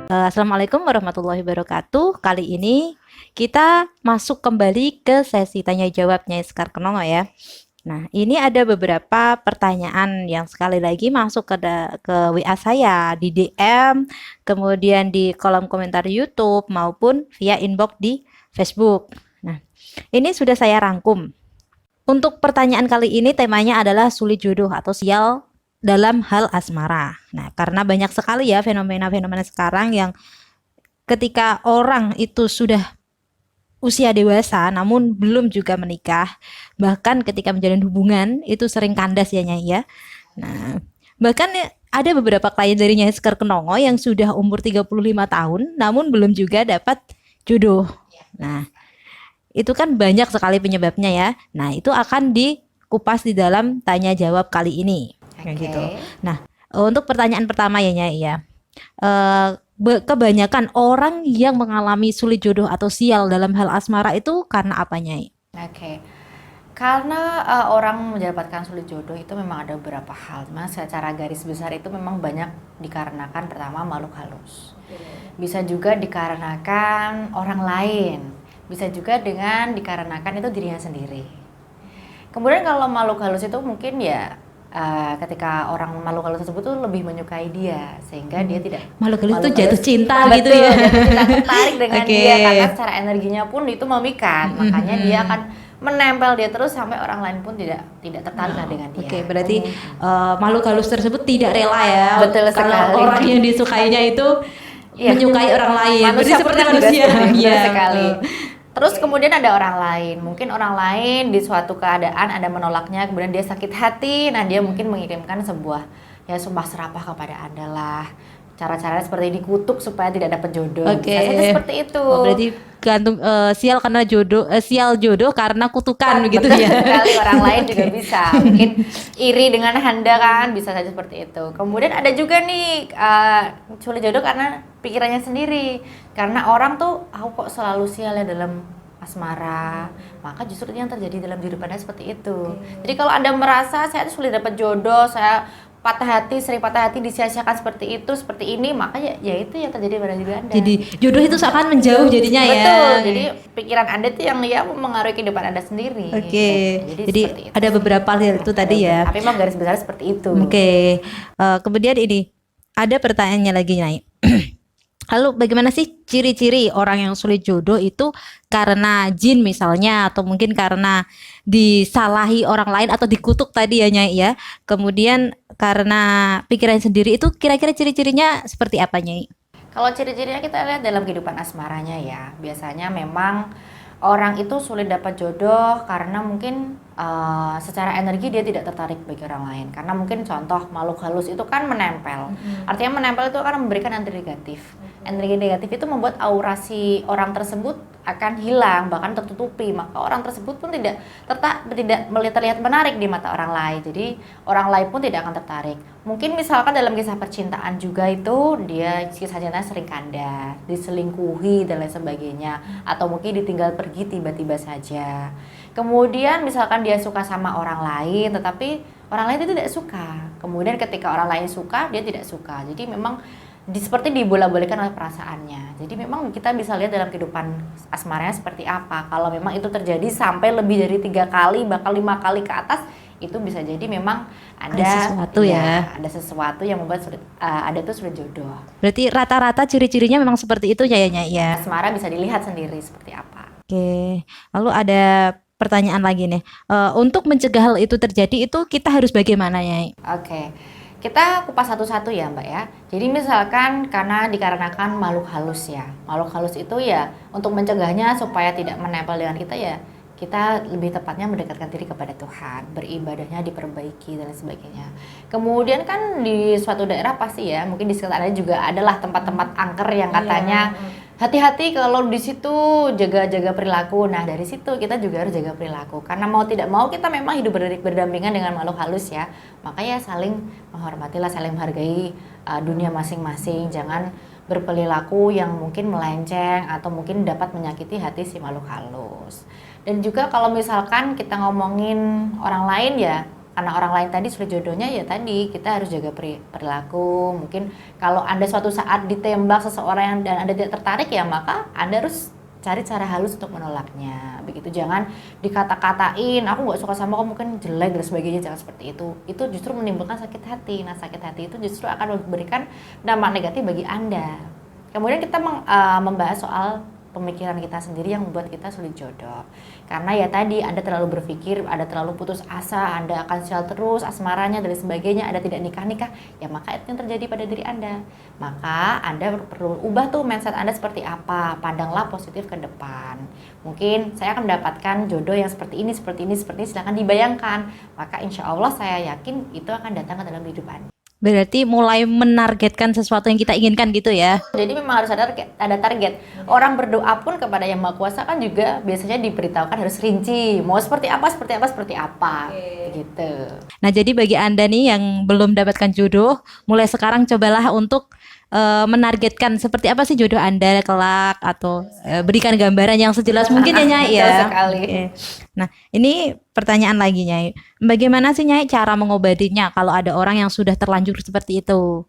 Assalamualaikum warahmatullahi wabarakatuh. Kali ini kita masuk kembali ke sesi tanya jawabnya Sekar Kenongo ya. Nah, ini ada beberapa pertanyaan yang sekali lagi masuk ke WA saya di DM, kemudian di kolom komentar YouTube maupun via inbox di Facebook. Nah, ini sudah saya rangkum. Untuk pertanyaan kali ini temanya adalah sulit jodoh atau sial dalam hal asmara. Nah, karena banyak sekali ya fenomena-fenomena sekarang yang ketika orang itu sudah usia dewasa namun belum juga menikah, bahkan ketika menjalin hubungan itu sering kandas ya Nyai ya. Nah, bahkan ada beberapa klien dari Nyai Sekar Kenongo yang sudah umur 35 tahun namun belum juga dapat jodoh. Nah, itu kan banyak sekali penyebabnya ya. Nah, itu akan dikupas di dalam tanya jawab kali ini. Kayak gitu. Nah, untuk pertanyaan pertama ya Nyai ya. Kebanyakan orang yang mengalami sulit jodoh atau sial dalam hal asmara itu karena apa Nyai? Karena orang mendapatkan sulit jodoh itu memang ada beberapa hal. Mas, secara garis besar itu memang banyak dikarenakan pertama makhluk halus. Bisa juga dikarenakan orang lain. Bisa juga dengan dikarenakan itu dirinya sendiri. Kemudian kalau makhluk halus itu mungkin ya ketika orang makhluk halus tersebut tuh lebih menyukai dia sehingga dia tidak Makhluk halus itu jatuh cinta gitu ya. jatuh cinta tertarik dengan Oke. dia karena secara energinya pun itu memikat. Makanya dia akan menempel dia terus sampai orang lain pun tidak tertarik lah dengan dia. Oke, berarti makhluk halus tersebut tidak rela ya Betul kalau sekali. orang yang disukainya itu Iya. menyukai orang lain. Berarti Manusia seperti pun juga manusia. seperti itu, Iya. betul sekali. Terus kemudian ada orang lain, mungkin orang lain di suatu keadaan ada menolaknya, kemudian dia sakit hati, nah dia mungkin mengirimkan sebuah ya sumpah serapah kepada Anda lah. Cara-cara seperti dikutuk supaya tidak dapat jodoh. Oke. Bisa saja seperti itu. Oh, berarti gantung sial karena jodoh, sial jodoh karena kutukan begitu Betul ya. sekali, orang lain juga bisa. Mungkin iri dengan Anda kan, bisa saja seperti itu. Kemudian ada juga nih sulit jodoh karena pikirannya sendiri. Karena orang tuh aku kok selalu sial ya dalam asmara, maka justru yang terjadi dalam diri Anda seperti itu. Jadi kalau Anda merasa saya tuh sulit dapat jodoh, saya patah hati, sering patah hati, disia-siakan seperti itu, seperti ini, maka ya itu yang terjadi pada diri Anda. Jadi jodoh itu seakan menjauh jadinya ya. Betul, jadi pikiran Anda tuh yang ya mempengaruhi kehidupan Anda sendiri. Oke. Jadi seperti itu. ada beberapa hal itu tadi ya. Tapi memang garis besar seperti itu. Oke. Kemudian ini ada pertanyaannya lagi Nyai. Lalu bagaimana sih ciri-ciri orang yang sulit jodoh itu karena jin misalnya atau mungkin karena disalahi orang lain atau dikutuk tadi ya Nyai ya. Kemudian karena pikiran sendiri itu kira-kira ciri-cirinya seperti apa Nyai? Kalau ciri-cirinya kita lihat dalam kehidupan asmaranya ya. Biasanya memang orang itu sulit dapat jodoh karena mungkin secara energi dia tidak tertarik bagi orang lain. Karena mungkin contoh makhluk halus itu kan menempel. Artinya menempel itu akan memberikan energi negatif. Energi negatif itu membuat aura si orang tersebut akan hilang, bahkan tertutupi. Maka orang tersebut pun tidak terlihat menarik di mata orang lain. Jadi orang lain pun tidak akan tertarik. Mungkin misalkan dalam kisah percintaan juga itu dia kisah cintanya sering kandas, diselingkuhi dan lain sebagainya, atau mungkin ditinggal pergi tiba-tiba saja. Kemudian misalkan dia suka sama orang lain tetapi orang lain itu tidak suka. Kemudian ketika orang lain suka, dia tidak suka. Jadi memang seperti dibola-balikan oleh perasaannya. Jadi memang kita bisa lihat dalam kehidupan asmaranya seperti apa. Kalau memang itu terjadi sampai lebih dari 3 kali, bahkan 5 kali ke atas, itu bisa jadi memang ada sesuatu ya. ada sesuatu yang membuat ada tuh sulit jodoh. Berarti rata-rata ciri-cirinya memang seperti itu ya Nyai ya. Asmara bisa dilihat sendiri seperti apa. Oke. Lalu ada pertanyaan lagi nih. Untuk mencegah hal itu terjadi itu kita harus bagaimana Nyai? Oke. Kita kupas satu-satu ya Mbak ya. Jadi misalkan karena dikarenakan makhluk halus ya. Makhluk halus itu ya untuk mencegahnya supaya tidak menempel dengan kita ya, kita lebih tepatnya mendekatkan diri kepada Tuhan, beribadahnya diperbaiki dan lain sebagainya. Kemudian kan di suatu daerah pasti ya, mungkin di sekitarnya juga adalah tempat-tempat angker yang katanya hati-hati kalau di situ, jaga-jaga perilaku. Nah dari situ kita juga harus jaga perilaku karena mau tidak mau kita memang hidup berdampingan dengan makhluk halus ya. Makanya saling menghormatilah, saling menghargai dunia masing-masing. Jangan berperilaku yang mungkin melenceng atau mungkin dapat menyakiti hati si makhluk halus. Dan juga kalau misalkan kita ngomongin orang lain ya, karena orang lain tadi sulit jodohnya, ya tadi kita harus jaga perilaku. Mungkin kalau Anda suatu saat ditembak seseorang yang dan Anda tidak tertarik, ya maka Anda harus cari cara halus untuk menolaknya. Begitu, jangan dikata-katain, aku nggak suka sama kamu, mungkin jelek dan sebagainya, jangan seperti itu. Itu justru menimbulkan sakit hati. Nah, sakit hati itu justru akan memberikan dampak negatif bagi Anda. Kemudian kita membahas soal pemikiran kita sendiri yang membuat kita sulit jodoh. Karena ya tadi Anda terlalu berpikir, Anda terlalu putus asa, Anda akan sial terus asmaranya dan sebagainya, Anda tidak nikah-nikah, ya maka itu yang terjadi pada diri Anda. Maka Anda perlu ubah tuh mindset Anda seperti apa, pandanglah positif ke depan. Mungkin saya akan mendapatkan jodoh yang seperti ini, silahkan dibayangkan. Maka insya Allah saya yakin itu akan datang ke dalam hidup Anda. Berarti mulai menargetkan sesuatu yang kita inginkan gitu ya. Jadi memang harus ada target. Orang berdoa pun kepada Yang Maha Kuasa kan juga biasanya diberitahukan harus rinci, mau seperti apa. Gitu. Nah, jadi bagi Anda nih yang belum dapatkan jodoh, mulai sekarang cobalah untuk menargetkan seperti apa sih jodoh Anda kelak, atau berikan gambaran yang sejelas mungkin ya Nyai ya. Betul sekali. Oke. Nah, ini pertanyaan lagi Nyai. Bagaimana sih Nyai cara mengobatinya kalau ada orang yang sudah terlanjur seperti itu?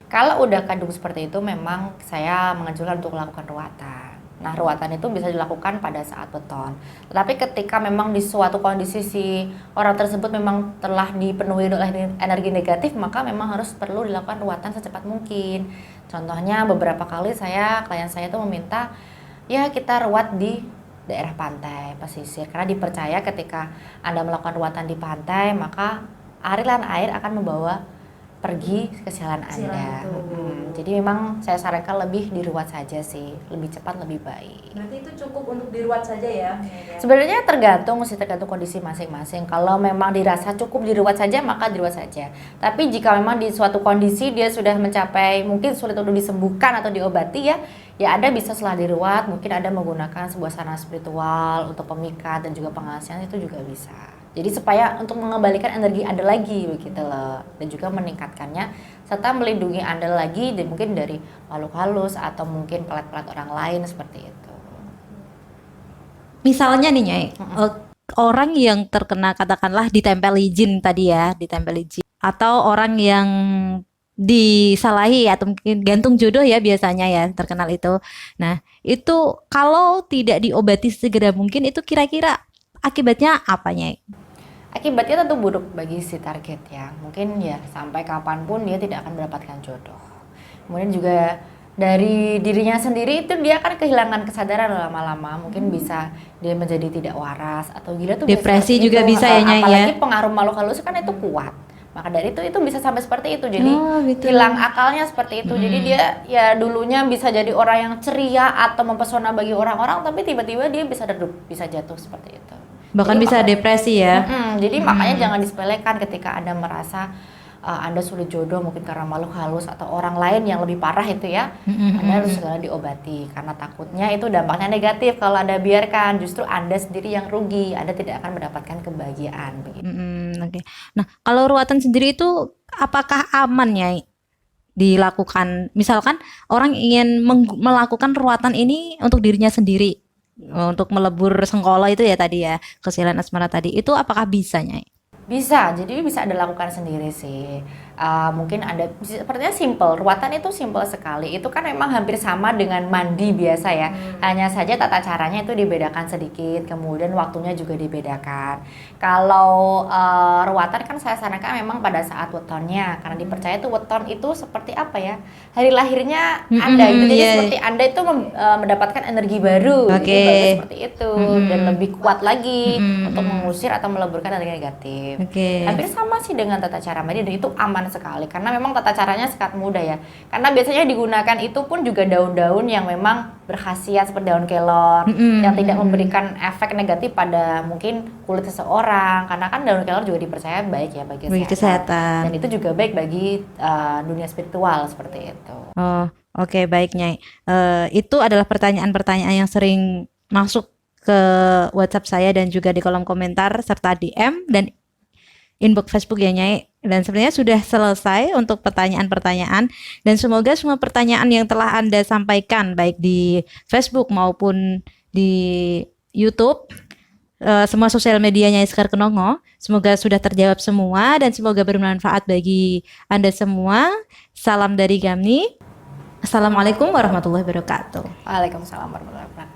Kalau udah kandung seperti itu, memang saya menganjurkan untuk melakukan ruatan. Nah, ruatan itu bisa dilakukan pada saat weton. Tetapi ketika memang di suatu kondisi si orang tersebut memang telah dipenuhi oleh energi negatif, maka memang harus perlu dilakukan ruatan secepat mungkin. Contohnya beberapa kali klien saya itu meminta, ya kita ruat di daerah pantai, pesisir. Karena dipercaya ketika Anda melakukan ruatan di pantai, maka aliran air akan membawa pergi kesialan Anda. Jadi memang saya sarankan lebih diruat saja sih, lebih cepat lebih baik. Berarti itu cukup untuk diruat saja ya? Sebenarnya tergantung kondisi masing-masing. Kalau memang dirasa cukup diruat saja, maka diruat saja. Tapi jika memang di suatu kondisi dia sudah mencapai mungkin sulit untuk disembuhkan atau diobati, ya Anda bisa setelah diruat, mungkin Anda menggunakan sebuah sarana spiritual untuk pemikat dan juga pengasihan, itu juga bisa. Jadi supaya untuk mengembalikan energi Anda lagi begitu loh, dan juga meningkatkannya serta melindungi Anda lagi mungkin dari makhluk halus atau mungkin pelet-pelet orang lain seperti itu. Misalnya nih Nyai, orang yang terkena katakanlah ditempeli jin tadi ya, ditempeli jin, atau orang yang disalahi atau mungkin gantung jodoh ya biasanya ya terkenal itu. Nah, itu kalau tidak diobati segera mungkin itu kira-kira akibatnya apa Nyai? Akibatnya tentu buruk bagi si target ya. Mungkin ya sampai kapanpun dia tidak akan mendapatkan jodoh. Kemudian juga dari dirinya sendiri itu dia akan kehilangan kesadaran lama-lama. Mungkin bisa dia menjadi tidak waras atau gila tuh. Depresi juga bisa ya Nyai ya. Apalagi pengaruh makhluk halus kan itu kuat. Maka dari itu bisa sampai seperti itu. Jadi hilang akalnya seperti itu. Jadi dia ya dulunya bisa jadi orang yang ceria atau mempesona bagi orang-orang, tapi tiba-tiba dia bisa redup, bisa jatuh seperti itu. Bahkan jadi bisa depresi ya. Jadi makanya jangan disepelekan ketika Anda merasa Anda sulit jodoh mungkin karena makhluk halus atau orang lain yang lebih parah itu ya. Anda harus segera diobati karena takutnya itu dampaknya negatif kalau Anda biarkan, justru Anda sendiri yang rugi, Anda tidak akan mendapatkan kebahagiaan begitu. Oke. Nah, kalau ruatan sendiri itu apakah aman ya dilakukan? Misalkan orang ingin melakukan ruatan ini untuk dirinya sendiri, untuk melebur sengkola itu ya tadi ya, kesialan asmara tadi, itu apakah bisa Nyai? Bisa, jadi bisa Anda lakukan sendiri sih. Mungkin Anda, sepertinya simple, ruatan itu simple sekali. Itu kan memang hampir sama dengan mandi biasa ya. Hanya saja tata caranya itu dibedakan sedikit, kemudian waktunya juga dibedakan. Kalau ruatan kan saya sarankan memang pada saat wetonnya, karena dipercaya itu weton itu seperti apa ya, hari lahirnya Anda gitu. Jadi seperti Anda itu mendapatkan energi baru, jadi bagus seperti itu, dan lebih kuat lagi untuk mengusir atau meleburkan energi negatif. Hampir sama sih dengan tata cara mandi, dan itu aman sekali karena memang tata caranya sangat mudah ya. Karena biasanya digunakan itu pun juga daun-daun yang memang berkhasiat seperti daun kelor yang tidak memberikan efek negatif pada mungkin kulit seseorang, karena kan daun kelor juga dipercaya baik ya bagi kesehatan. Dan itu juga baik bagi dunia spiritual seperti itu. Oke, baik Nyai. Itu adalah pertanyaan-pertanyaan yang sering masuk ke WhatsApp saya dan juga di kolom komentar serta DM dan inbox Facebook ya Nyai. Dan sebenarnya sudah selesai untuk pertanyaan-pertanyaan, dan semoga semua pertanyaan yang telah Anda sampaikan baik di Facebook maupun di YouTube semua sosial medianya Iskar Kenongo. Semoga sudah terjawab semua dan semoga bermanfaat bagi Anda semua. Salam dari kami. Assalamualaikum warahmatullahi wabarakatuh. Waalaikumsalam warahmatullahi wabarakatuh.